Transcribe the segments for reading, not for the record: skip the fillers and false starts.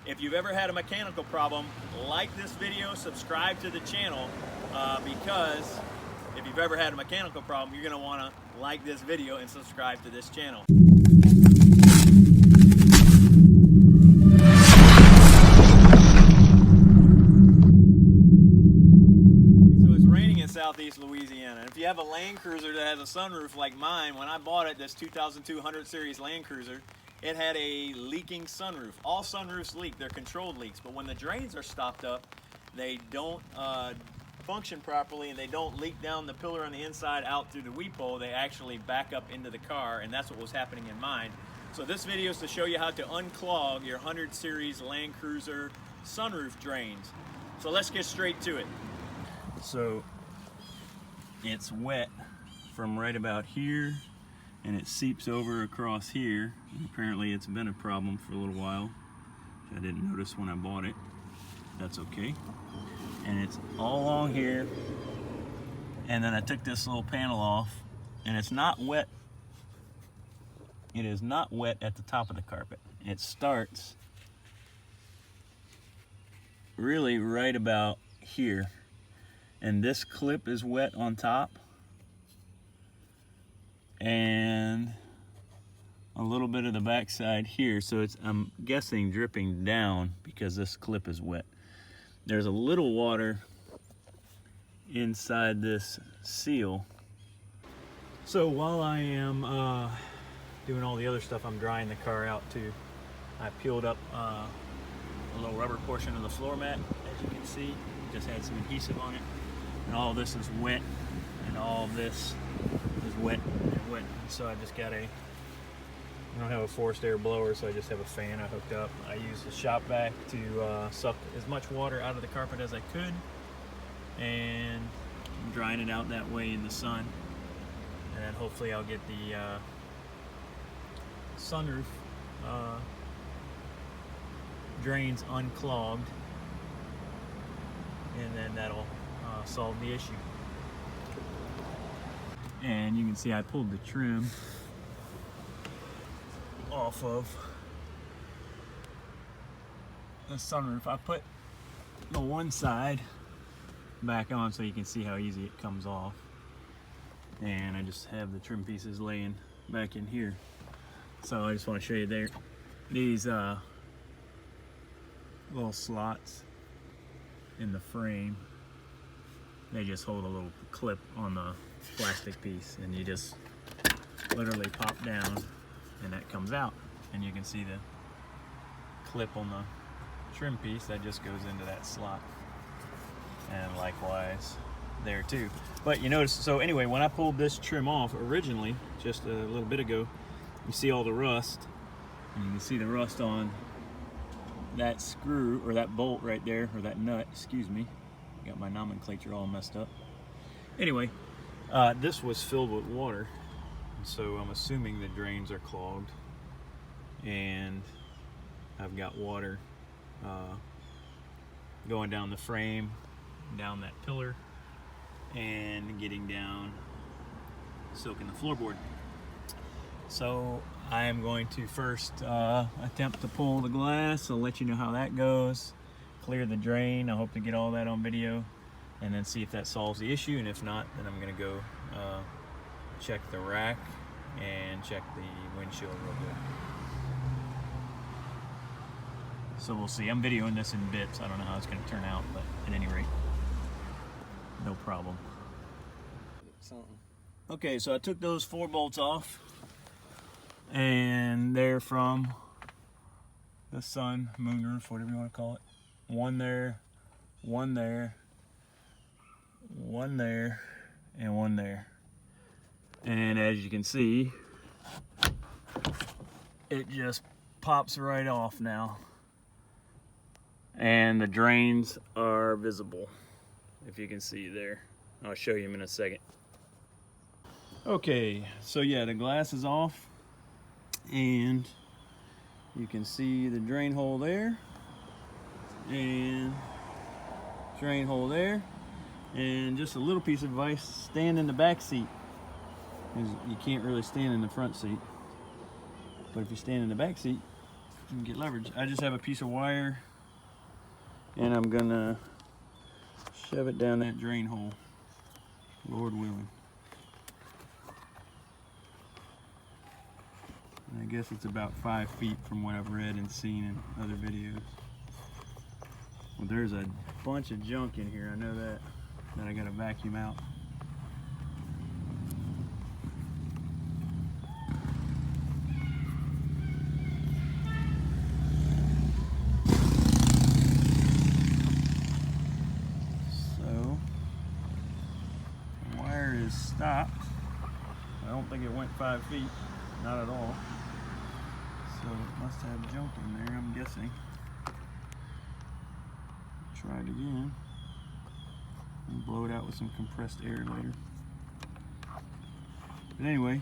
If you've ever had a mechanical problem, like this video, subscribe to the channel, because if you've ever had a mechanical problem, you're going to want to like this video and subscribe to this channel. So it's raining in Southeast Louisiana. And if you have a Land Cruiser that has a sunroof like mine, when I bought it, this 2200 series Land Cruiser, it had a leaking sunroof. All sunroofs leak, they're controlled leaks, but when the drains are stopped up, they don't function properly and they don't leak down the pillar on the inside out through the weep hole. They actually back up into the car, and that's what was happening in mine. So this video is to show you how to unclog your 100 series Land Cruiser sunroof drains. So let's get straight to it. So it's wet from right about here, and it seeps over across here. And apparently it's been a problem for a little while. I didn't notice when I bought it. That's okay. And it's all along here. And then I took this little panel off, and it's not wet. It is not wet at the top of the carpet. It starts really right about here. And this clip is wet on top. And a little bit of the backside here, so it's, I'm guessing, dripping down because this clip is wet. There's a little water inside this seal. So while I am doing all the other stuff, I'm drying the car out too. I peeled up a little rubber portion of the floor mat, as you can see. Just had some adhesive on it, and all this is wet, and all this is wet and wet. So I just got I don't have a forced air blower, so I just have a fan I hooked up. I used the shop vac to suck as much water out of the carpet as I could, and I'm drying it out that way in the sun. And then hopefully I'll get the sunroof drains unclogged, and then that'll solve the issue. And you can see I pulled the trim off of the sunroof. I put the one side back on so you can see how easy it comes off, and I just have the trim pieces laying back in here. So I just want to show you there, these little slots in the frame, they just hold a little clip on the plastic piece, and you just literally pop down and that comes out, and you can see the clip on the trim piece that just goes into that slot, and likewise there too. But you notice, so anyway, when I pulled this trim off originally just a little bit ago, you see all the rust, and you can see the rust on that screw, or that bolt right there, or that nut, excuse me. Got my nomenclature all messed up. Anyway, this was filled with water, so I'm assuming the drains are clogged, and I've got water going down the frame, down that pillar, and getting down, soaking the floorboard. So I am going to first attempt to pull the glass. I'll let you know how that goes. Clear the drain. I hope to get all that on video, and then see if that solves the issue. And if not, then I'm going to go check the rack and check the windshield real good. So we'll see. I'm videoing this in bits. I don't know how it's going to turn out, but at any rate, no problem. Okay, so I took those 4 bolts off, and they're from the moonroof, whatever you want to call it. One there, one there, one there, and one there. And as you can see, it just pops right off now, and the drains are visible, if you can see there. I'll show you in a second. Okay, so yeah, the glass is off, and you can see the drain hole there, and drain hole there. And just a little piece of advice: stand in the back seat. You can't really stand in the front seat, but if you stand in the back seat, and get leverage. I just have a piece of wire and I'm gonna shove it down that drain hole, Lord willing. And I guess it's about 5 feet from what I've read and seen in other videos. Well, there's a bunch of junk in here, I know that I gotta vacuum out. So, the wire is stopped. I don't think it went 5 feet, not at all. So it must have junk in there, I'm guessing. Try it again and blow it out with some compressed air later. But anyway,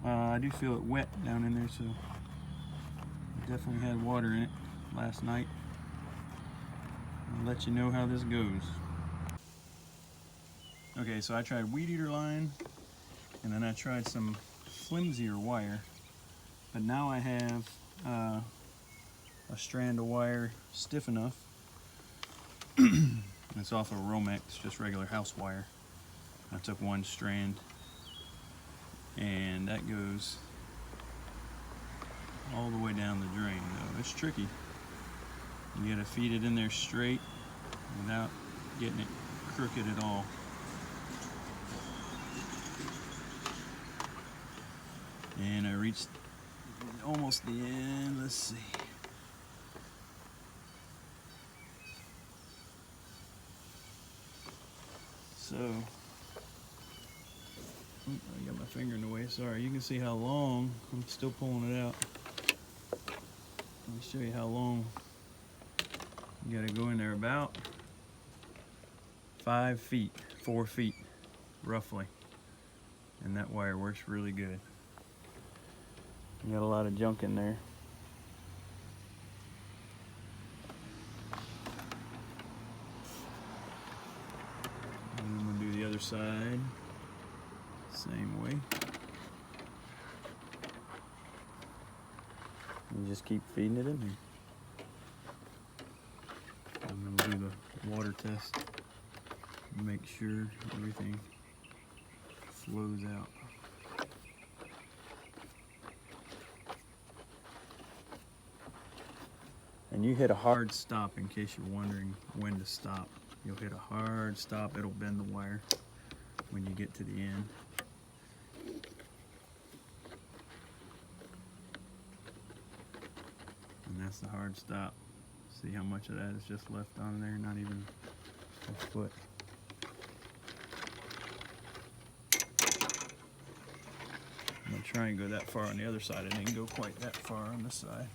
I do feel it wet down in there, so it definitely had water in it last night. I'll let you know how this goes. Okay, so I tried weed eater line, and then I tried some flimsier wire, but now I have a strand of wire stiff enough. It's off of Romex, just regular house wire. I took one strand, and that goes all the way down the drain. Though it's tricky. You gotta feed it in there straight without getting it crooked at all. And I reached almost the end. Let's see. So, I got my finger in the way, sorry. You can see how long, I'm still pulling it out. Let me show you how long. You gotta go in there about 5 feet, 4 feet, roughly. And that wire works really good. You got a lot of junk in there. Other side, same way. You just keep feeding it in here. I'm gonna do the water test and make sure everything flows out. And you hit a hard stop in case you're wondering when to stop. You'll hit a hard stop, it'll bend the wire when you get to the end. And that's the hard stop. See how much of that is just left on there, not even a foot. I'm gonna try and go that far on the other side. I didn't go quite that far on this side.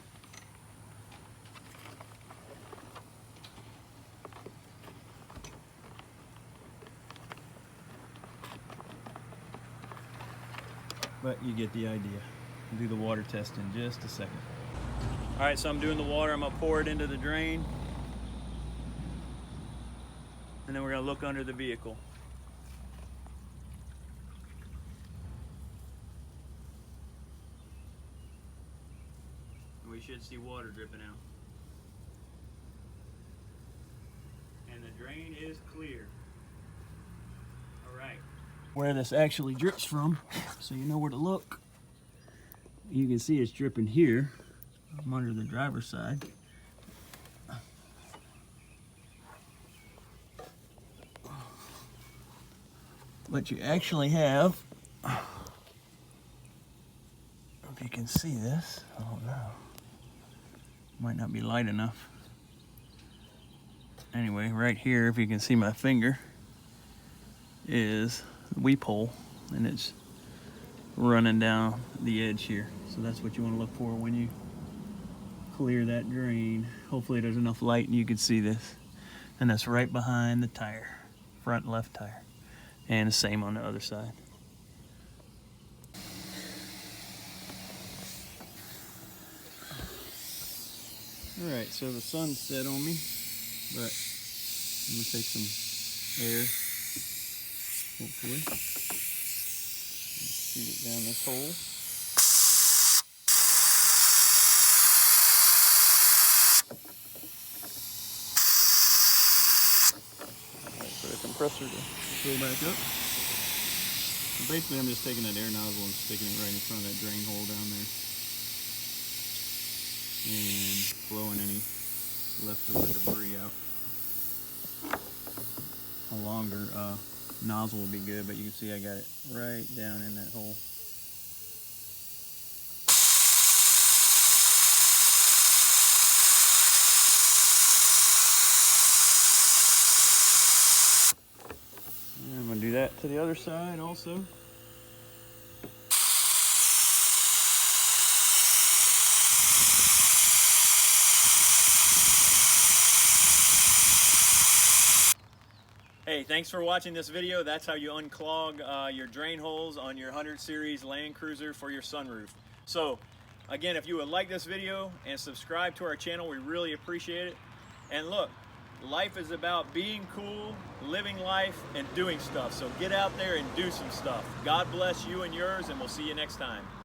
But you get the idea. I'll do the water test in just a second. All right, so I'm doing the water. I'm gonna pour it into the drain. And then we're gonna look under the vehicle. We should see water dripping out. And the drain is clear. All right. Where this actually drips from, so you know where to look. You can see it's dripping here. I'm under the driver's side. But you actually have, if you can see this, I don't know. Might not be light enough. Anyway, right here, if you can see my finger, is the weep hole, and it's running down the edge here. So that's what you want to look for when you clear that drain. Hopefully there's enough light and you can see this. And that's right behind the tire, front left tire. And the same on the other side. All right, so the sun's set on me, but I'm gonna take some air, hopefully. Shoot it down this hole. compressor to fill back up. Basically, I'm just taking that air nozzle and sticking it right in front of that drain hole down there and blowing any leftover debris out. A longer nozzle would be good, but you can see I got it right down in that hole. And I'm going to do that to the other side also. Hey, thanks for watching this video. That's how you unclog your drain holes on your 100 series Land Cruiser for your sunroof. So, again, if you would like this video and subscribe to our channel, we really appreciate it. And look, life is about being cool, living life, and doing stuff. So get out there and do some stuff. God bless you and yours, and we'll see you next time.